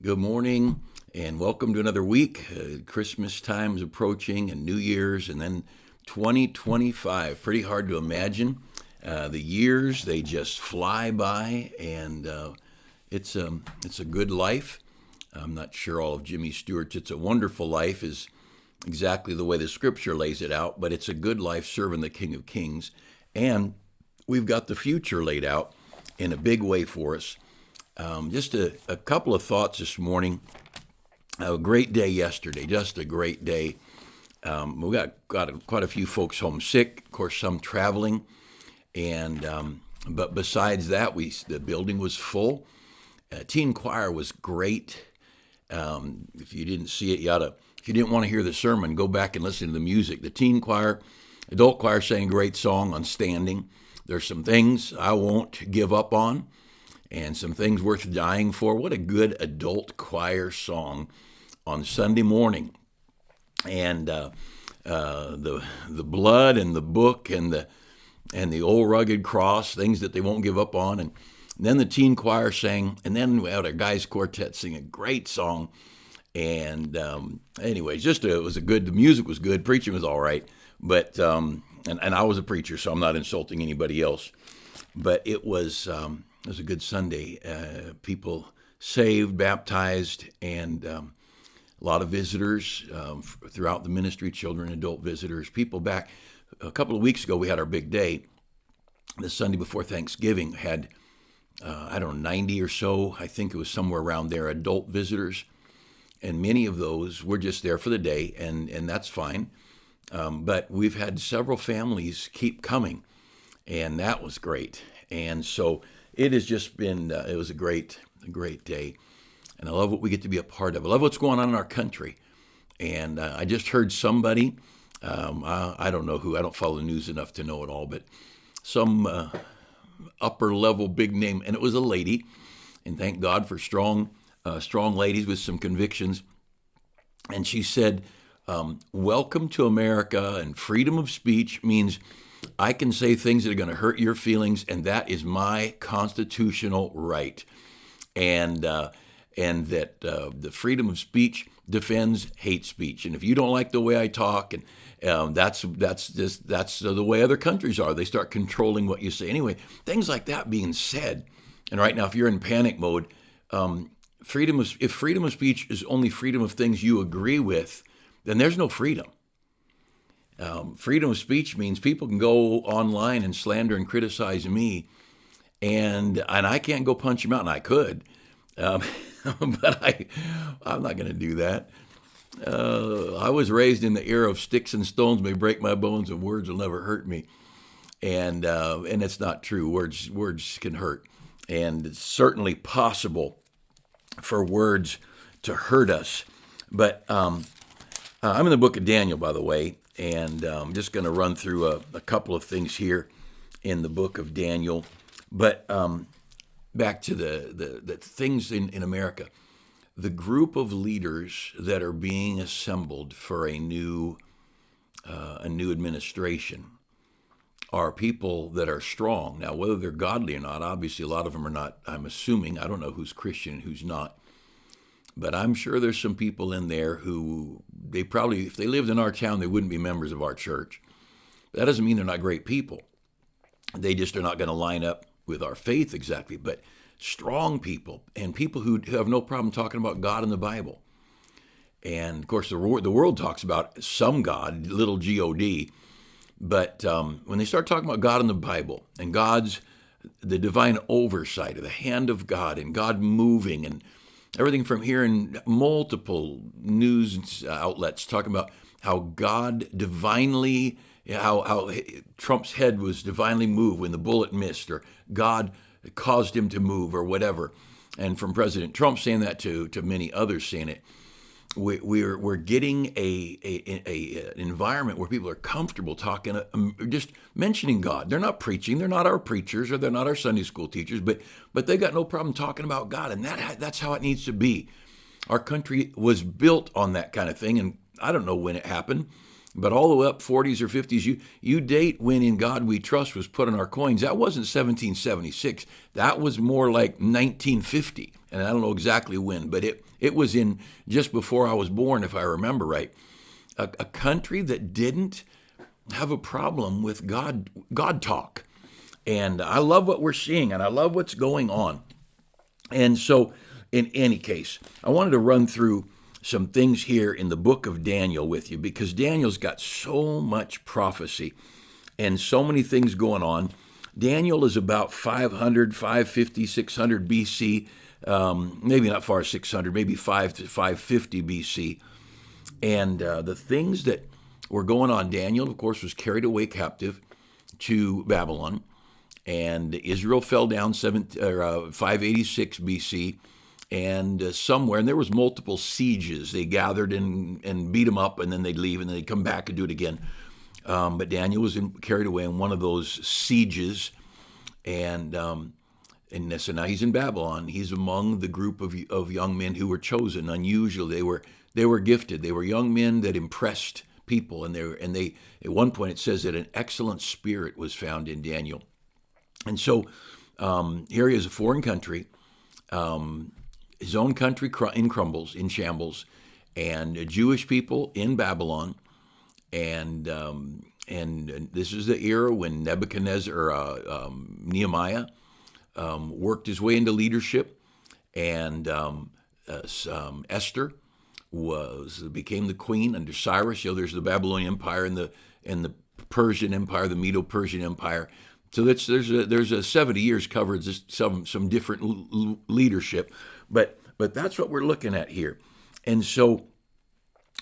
Good morning and welcome to another week. Christmas time is approaching and New Year's and then 2025. Pretty hard to imagine. The years, they just fly by and it's a good life. I'm not sure all of Jimmy Stewart's "It's a Wonderful Life" is exactly the way the scripture lays it out, but it's a good life serving the King of Kings. And we've got the future laid out in a big way for us. Just a couple of thoughts this morning. A great day yesterday, just a great day. We got quite a few folks home sick, of course, some traveling, and but besides that, the building was full. Teen choir was great. If you didn't see it, if you didn't want to hear the sermon, go back and listen to the music. The teen choir, adult choir sang a great song on standing. There's some things I won't give up on, and some things worth dying for. What a good adult choir song on Sunday morning. And the blood and the book and the old rugged cross, things that they won't give up on. And then the teen choir sang, and then we had our guys quartet sing a great song. And anyways, the music was good, preaching was all right. But and I was a preacher, so I'm not insulting anybody else. But it was a good Sunday. People saved, baptized, and a lot of visitors throughout the ministry, children, adult visitors, people back. A couple of weeks ago, we had our big day. The Sunday before Thanksgiving had, 90 or so, I think it was somewhere around there, adult visitors. And many of those were just there for the day, and that's fine. But we've had several families keep coming, and that was great. And so it has just been, it was a great day. And I love what we get to be a part of. I love what's going on in our country. And I just heard somebody, I don't know who, I don't follow the news enough to know it all, but some upper level big name, and it was a lady. And thank God for strong ladies with some convictions. And she said, welcome to America, and freedom of speech means I can say things that are going to hurt your feelings, and that is my constitutional right. And that the freedom of speech defends hate speech. And if you don't like the way I talk, and that's the way other countries are. They start controlling what you say. Anyway, things like that being said, and right now, if you're in panic mode, if freedom of speech is only freedom of things you agree with, then there's no freedom. Freedom of speech means people can go online and slander and criticize me, and I can't go punch them out, and I could, but I'm not going to do that. I was raised in the era of sticks and stones may break my bones, and words will never hurt me, and it's not true. Words can hurt, and it's certainly possible for words to hurt us. But I'm in the book of Daniel, by the way. And I'm just going to run through a couple of things here in the book of Daniel. But back to the things in America. The group of leaders that are being assembled for a new administration are people that are strong. Now, whether they're godly or not, obviously a lot of them are not, I'm assuming. I don't know who's Christian and who's not. But I'm sure there's some people in there who they probably, if they lived in our town, they wouldn't be members of our church. That doesn't mean they're not great people. They just are not going to line up with our faith exactly. But strong people and people who have no problem talking about God in the Bible. And of course, the world talks about some God, little G-O-D. But when they start talking about God in the Bible and the divine oversight of the hand of God and God moving and everything from here in multiple news outlets talking about how God divinely, how Trump's head was divinely moved when the bullet missed, or God caused him to move, or whatever. And from President Trump saying that to many others saying it, we're getting an environment where people are comfortable talking, just mentioning God. They're not preaching. They're not our preachers, or they're not our Sunday school teachers, but they got no problem talking about God, and that's how it needs to be. Our country was built on that kind of thing, and I don't know when it happened, but all the way up 40s or 50s, you date when "In God We Trust" was put on our coins. That wasn't 1776. That was more like 1950. and I don't know exactly when, but it was in just before I was born, if I remember right. A country that didn't have a problem with God talk. And I love what we're seeing, and I love what's going on. And so, in any case, I wanted to run through some things here in the book of Daniel with you, because Daniel's got so much prophecy and so many things going on. Daniel is about 500, 550, 600 BC, maybe not far 600, maybe 5 to 550 BC. And the things that were going on, Daniel, of course, was carried away captive to Babylon. And Israel fell down 586 BC, and somewhere, and there was multiple sieges. They gathered and beat them up, and then they'd leave, and then they'd come back and do it again. But Daniel was carried away in one of those sieges, and so now he's in Babylon. He's among the group of young men who were chosen. Unusual, they were gifted. They were young men that impressed people, and they at one point it says that an excellent spirit was found in Daniel. And so here he is, a foreign country, his own country in shambles, and Jewish people in Babylon. And this is the era when Nehemiah worked his way into leadership, and Esther became the queen under Cyrus. There's the Babylonian Empire and the Persian Empire, the Medo-Persian Empire. So there's a 70 years covered some different leadership, but that's what we're looking at here. And so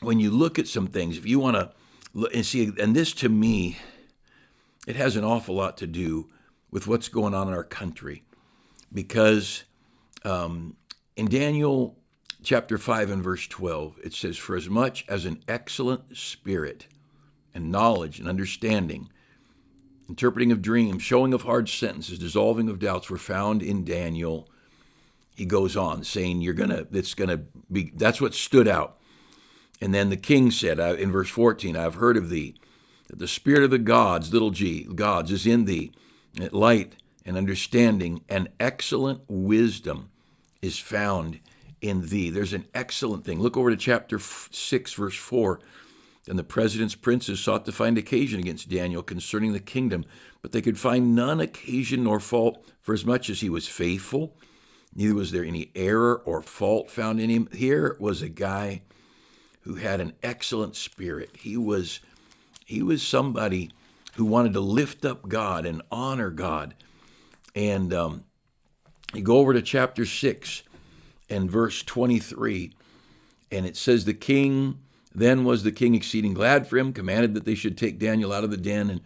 when you look at some things, if you want to look and see, and this to me, it has an awful lot to do with what's going on in our country, because in Daniel chapter 5 and verse 12, it says, "For as much as an excellent spirit and knowledge and understanding, interpreting of dreams, showing of hard sentences, dissolving of doubts were found in Daniel," he goes on saying, that's what stood out. And then the king said in verse 14, "I have heard of thee, that the spirit of the gods, little g, gods, is in thee, and light and understanding and excellent wisdom is found in thee." There's an excellent thing. Look over to chapter 6, verse 4. "And the president's princes sought to find occasion against Daniel concerning the kingdom, but they could find none occasion nor fault, for as much as he was faithful, neither was there any error or fault found in him." Here was a guy who had an excellent spirit. He was somebody who wanted to lift up God and honor God. And you go over to chapter 6 and verse 23, and it says, Then was the king exceeding glad for him, commanded that they should take Daniel out of the den. And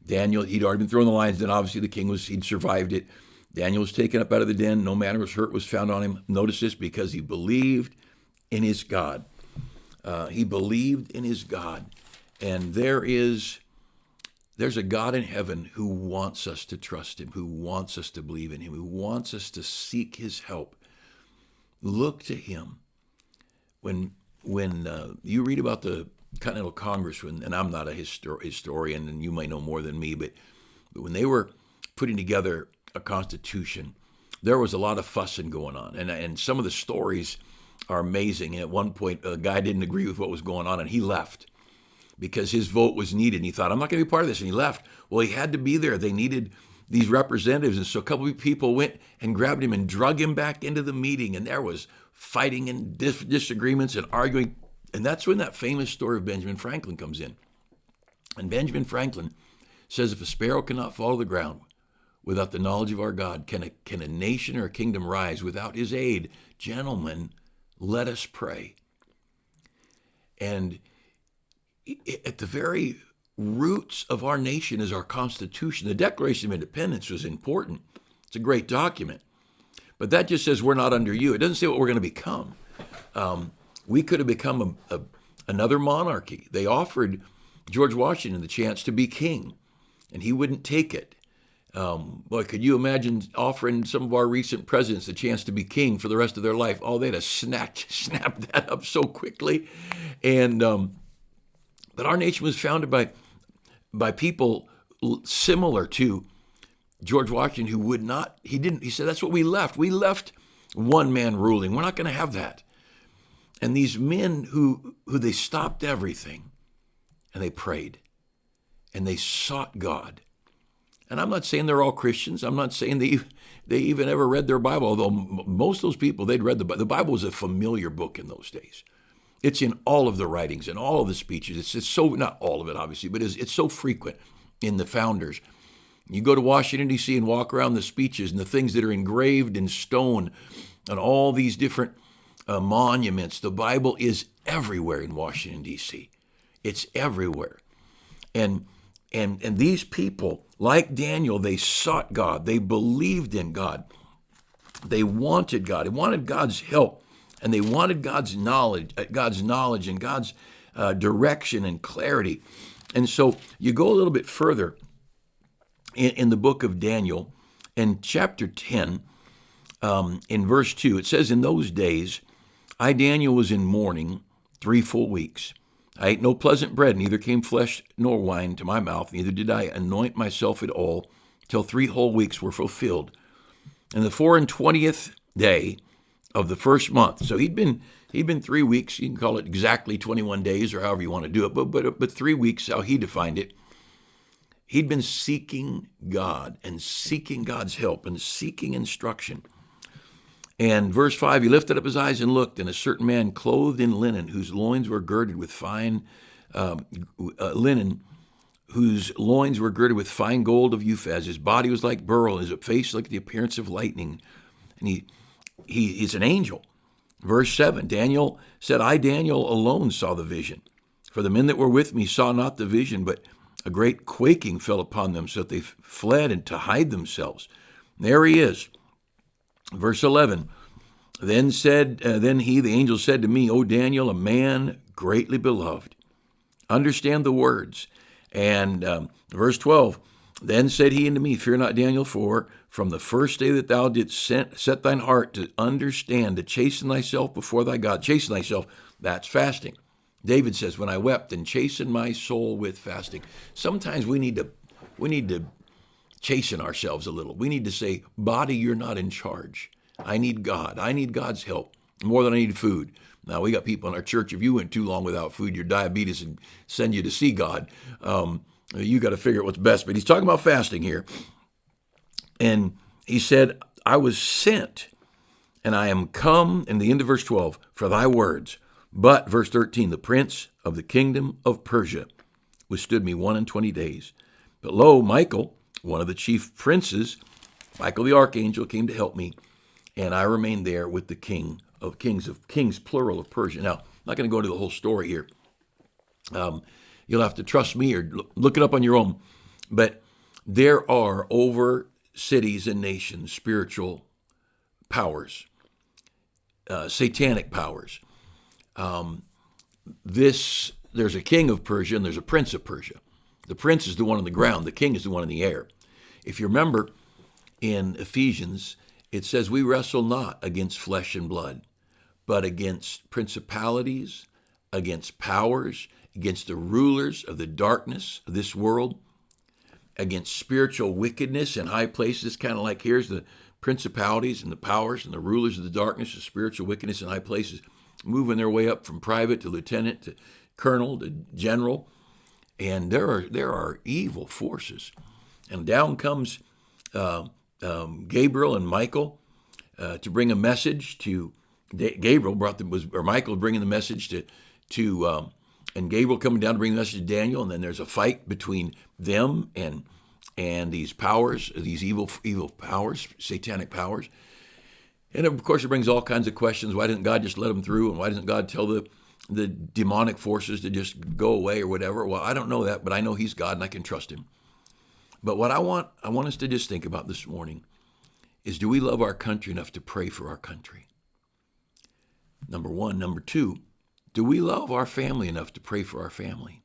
Daniel, he'd already been thrown in the lion's den. Obviously, the king he'd survived it. Daniel was taken up out of the den. No manner of hurt was found on him. Notice this, because he believed in his God. He believed in his God. And there's a God in heaven who wants us to trust him, who wants us to believe in him, who wants us to seek his help. Look to him. When you read about the Continental Congress, and I'm not a historian, and you might know more than me, but when they were putting together a constitution, there was a lot of fussing going on, and some of the stories are amazing. And at one point, a guy didn't agree with what was going on, and he left because his vote was needed, and he thought, "I'm not going to be part of this," and he left. Well, he had to be there. They needed these representatives, and so a couple of people went and grabbed him and drug him back into the meeting, and there was fighting and disagreements and arguing. And that's when that famous story of Benjamin Franklin comes in. And Benjamin Franklin says, "If a sparrow cannot fall to the ground without the knowledge of our God, can a nation or a kingdom rise without his aid? Gentlemen, let us pray." And at the very roots of our nation is our Constitution. The Declaration of Independence was important. It's a great document. But that just says we're not under you. It doesn't say what we're going to become. We could have become another monarchy. They offered George Washington the chance to be king, and he wouldn't take it. Boy, could you imagine offering some of our recent presidents the chance to be king for the rest of their life? Oh, they'd have snapped that up so quickly. And but our nation was founded by people similar to George Washington, who would not, he said, that's what we left. We left one man ruling. We're not going to have that. And these men who they stopped everything and they prayed and they sought God. And I'm not saying they're all Christians. I'm not saying they even ever read their Bible, although most of those people, they'd read the Bible. The Bible was a familiar book in those days. It's in all of the writings and all of the speeches. It's so, not all of it, obviously, but it's so frequent in the founders. You go to Washington, D.C. and walk around the speeches and the things that are engraved in stone and all these different monuments. The Bible is everywhere in Washington, D.C. It's everywhere. And these people, like Daniel, they sought God. They believed in God. They wanted God. They wanted God's help. And they wanted God's knowledge and God's direction and clarity. And so you go a little bit further in the book of Daniel, in chapter 10, in verse 2, it says, "In those days, I, Daniel, was in mourning 3 full weeks. I ate no pleasant bread, neither came flesh nor wine to my mouth, neither did I anoint myself at all, till 3 whole weeks were fulfilled. And the 24th day of the first month," so he'd been 3 weeks. You can call it exactly 21 days or however you want to do it, but 3 weeks, how he defined it. He'd been seeking God and seeking God's help and seeking instruction. And verse 5, he lifted up his eyes and looked, and a certain man clothed in linen, whose loins were girded with fine gold of Uphaz. His body was like beryl, his face like the appearance of lightning. And he's an angel. Verse 7, Daniel said, "I, Daniel, alone saw the vision. For the men that were with me saw not the vision, but a great quaking fell upon them, so that they fled and to hide themselves." There he is. Verse 11, then he, the angel, said to me, "O Daniel, a man greatly beloved, understand the words." And verse 12, then said he unto me, "Fear not, Daniel, for from the first day that thou didst set thine heart to understand, to chasten thyself before thy God." Chasten thyself, that's fasting. David says, "When I wept and chastened my soul with fasting." Sometimes we need to chasten ourselves a little. We need to say, "Body, you're not in charge. I need God. I need God's help more than I need food." Now, we got people in our church, if you went too long without food, your diabetes would send you to see God. You got to figure out what's best. But he's talking about fasting here. And he said, "I was sent, and I am come," in the end of verse 12, "for thy words. But," verse 13, "the prince of the kingdom of Persia withstood me 21 days. But lo, Michael, one of the chief princes, Michael the archangel, came to help me, and I remained there with the kings, plural, of Persia." Now, I'm not going to go into the whole story here. You'll have to trust me or look it up on your own. But there are over cities and nations spiritual powers, satanic powers. There's a king of Persia and there's a prince of Persia. The prince is the one on the ground. The king is the one in the air. If you remember in Ephesians, it says, "We wrestle not against flesh and blood, but against principalities, against powers, against the rulers of the darkness of this world, against spiritual wickedness in high places." Kind of like here's the principalities and the powers and the rulers of the darkness, the spiritual wickedness in high places, moving their way up from private to lieutenant to colonel to general. And there are evil forces. And down comes Gabriel and Michael to bring a message to. Michael bringing the message to and Gabriel coming down to bring the message to Daniel. And then there's a fight between them and these powers, these evil powers, satanic powers. And of course, it brings all kinds of questions. Why didn't God just let them through? And why doesn't God tell the demonic forces to just go away or whatever? Well, I don't know that, but I know he's God and I can trust him. But what I want us to just think about this morning is, do we love our country enough to pray for our country? Number one. Number two, do we love our family enough to pray for our family?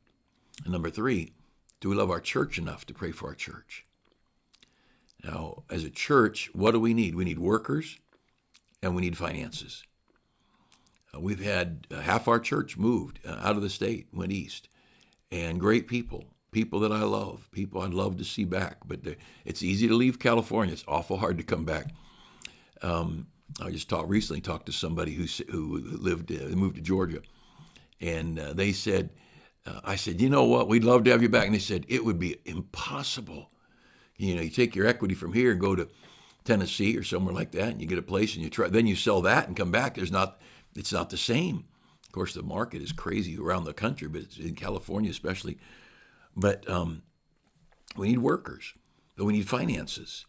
And number three, do we love our church enough to pray for our church? Now, as a church, what do we need? We need workers and we need finances. We've had half our church moved out of the state, went east, and great people that I love, people I'd love to see back. But it's easy to leave California. It's awful hard to come back. I just recently talked to somebody who moved to Georgia, and they said, I said, you know what, we'd love to have you back. And they said, it would be impossible. You know, you take your equity from here and go to Tennessee or somewhere like that, and you get a place and then you sell that and come back. It's not the same. Of course, the market is crazy around the country, but it's in California especially. But we need workers, but we need finances.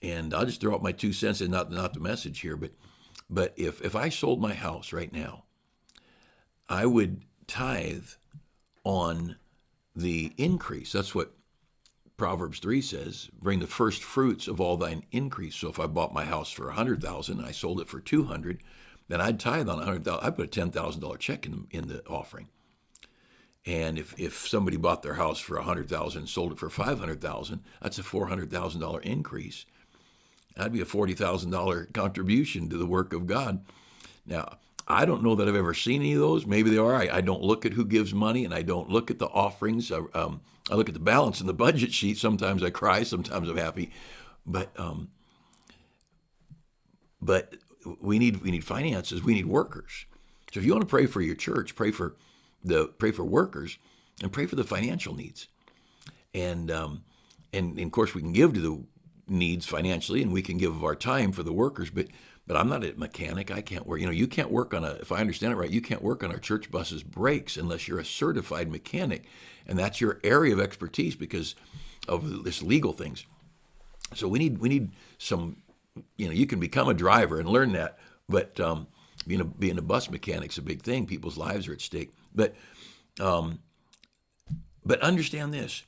And I'll just throw out my 2 cents, and not the message here, but if I sold my house right now, I would tithe on the increase. That's what Proverbs 3 says, bring the first fruits of all thine increase. So if I bought my house for $100,000 and I sold it for $200,000, then I'd tithe on $100,000. I'd put a $10,000 check in the offering. And if somebody bought their house for $100,000 and sold it for $500,000, that's a $400,000 increase. That'd be a $40,000 contribution to the work of God. Now, I don't know that I've ever seen any of those. Maybe they are. I don't look at who gives money, and I don't look at the offerings. I look at the balance in the budget sheet. Sometimes I cry, sometimes I'm happy. But we need finances. We need workers. So if you want to pray for your church, pray for workers, and pray for the financial needs. And of course we can give to the needs financially, and we can give of our time for the workers. But I'm not a mechanic. I can't work. You can't work on if I understand it right, you can't work on our church buses' brakes unless you're a certified mechanic, and that's your area of expertise because of this legal things. So we need some. You can become a driver and learn that, but being a bus mechanic's a big thing. People's lives are at stake. But understand this.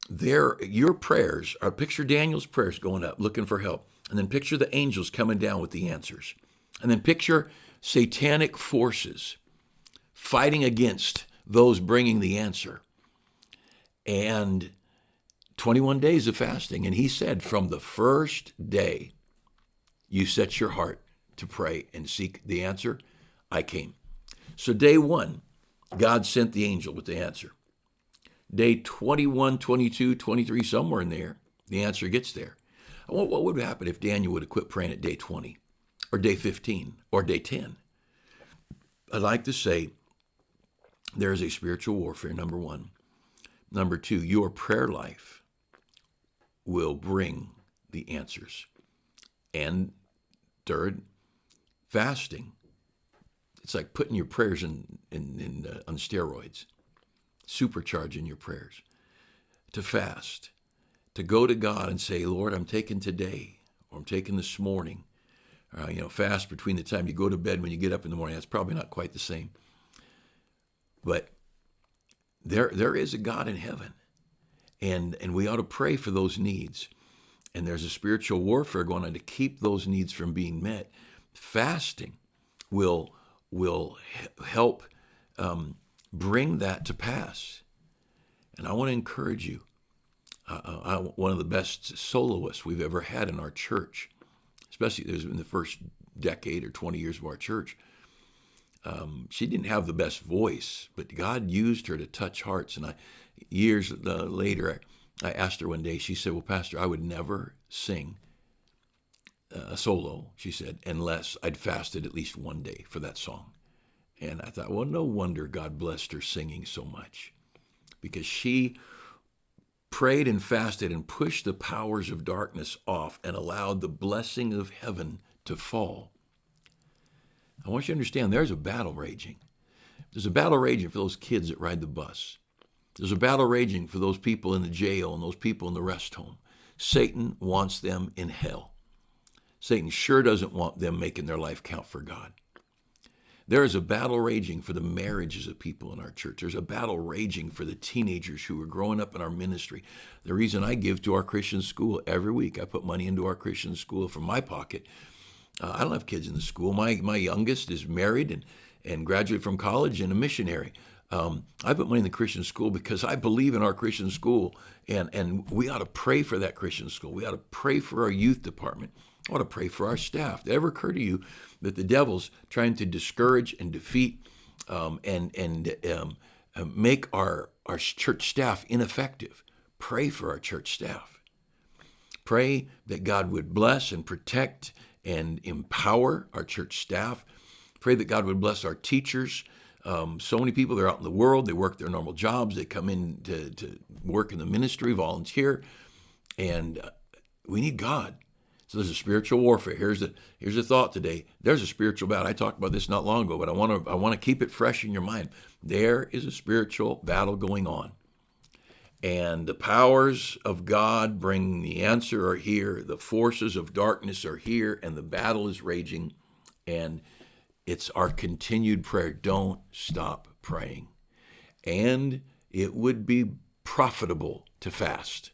Your prayers are, picture Daniel's prayers going up, looking for help. And then picture the angels coming down with the answers. And then picture satanic forces fighting against those bringing the answer. And 21 days of fasting. And he said, from the first day you set your heart to pray and seek the answer, I came. So day 1, God sent the angel with the answer. Day 21, 22, 23, somewhere in there, the answer gets there. What would happen if Daniel would have quit praying at day 20 or day 15 or day 10? I'd like to say there is a spiritual warfare, number 1. Number 2, your prayer life will bring the answers. And third, fasting. It's like putting your prayers on steroids, supercharging your prayers. To fast, to go to God and say, Lord, I'm taking today, or I'm taking this morning. Fast between the time you go to bed when you get up in the morning. That's probably not quite the same. But there is a God in heaven, and we ought to pray for those needs. And there's a spiritual warfare going on to keep those needs from being met. Fasting will help bring that to pass. And I want to encourage you. One of the best soloists we've ever had in our church, especially in the first decade or 20 years of our church, she didn't have the best voice, but God used her to touch hearts. And years later, I asked her one day, she said, well, Pastor, I would never sing a solo, she said, unless I'd fasted at least one day for that song. And I thought, well, no wonder God blessed her singing so much, because she prayed and fasted and pushed the powers of darkness off and allowed the blessing of heaven to fall. I want you to understand there's a battle raging. There's a battle raging for those kids that ride the bus. There's a battle raging for those people in the jail and those people in the rest home. Satan wants them in hell. Satan sure doesn't want them making their life count for God. There is a battle raging for the marriages of people in our church. There's a battle raging for the teenagers who are growing up in our ministry. The reason I give to our Christian school every week, I put money into our Christian school from my pocket. I don't have kids in the school. My youngest is married and graduated from college and a missionary. I put money in the Christian school because I believe in our Christian school, and we ought to pray for that Christian school. We ought to pray for our youth department. I ought to pray for our staff. Did it ever occur to you that the devil's trying to discourage and defeat and make our church staff ineffective? Pray for our church staff. Pray that God would bless and protect and empower our church staff. Pray that God would bless our teachers. So many people, they're out in the world, they work their normal jobs, they come in to work in the ministry, volunteer, and we need God. So there's a spiritual warfare. Here's a thought today. There's a spiritual battle. I talked about this not long ago, but I want to keep it fresh in your mind. There is a spiritual battle going on. And the powers of God bringing the answer are here. The forces of darkness are here, and the battle is raging. And it's our continued prayer. Don't stop praying. And it would be profitable to fast.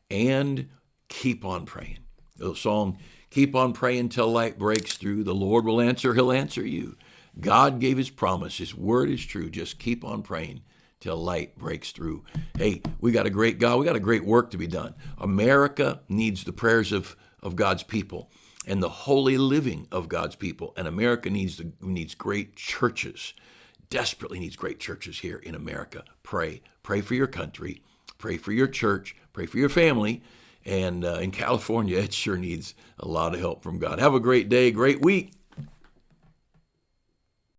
And keep on praying. The song, keep on praying till light breaks through. The Lord will answer, he'll answer you. God gave his promise. His word is true. Just keep on praying till light breaks through. Hey, we got a great God. We got a great work to be done. America needs the prayers of God's people and the holy living of God's people. And America needs great churches, desperately needs great churches here in America. Pray. Pray for your country. Pray for your church. Pray for your family. And in California, it sure needs a lot of help from God. Have a great day, great week.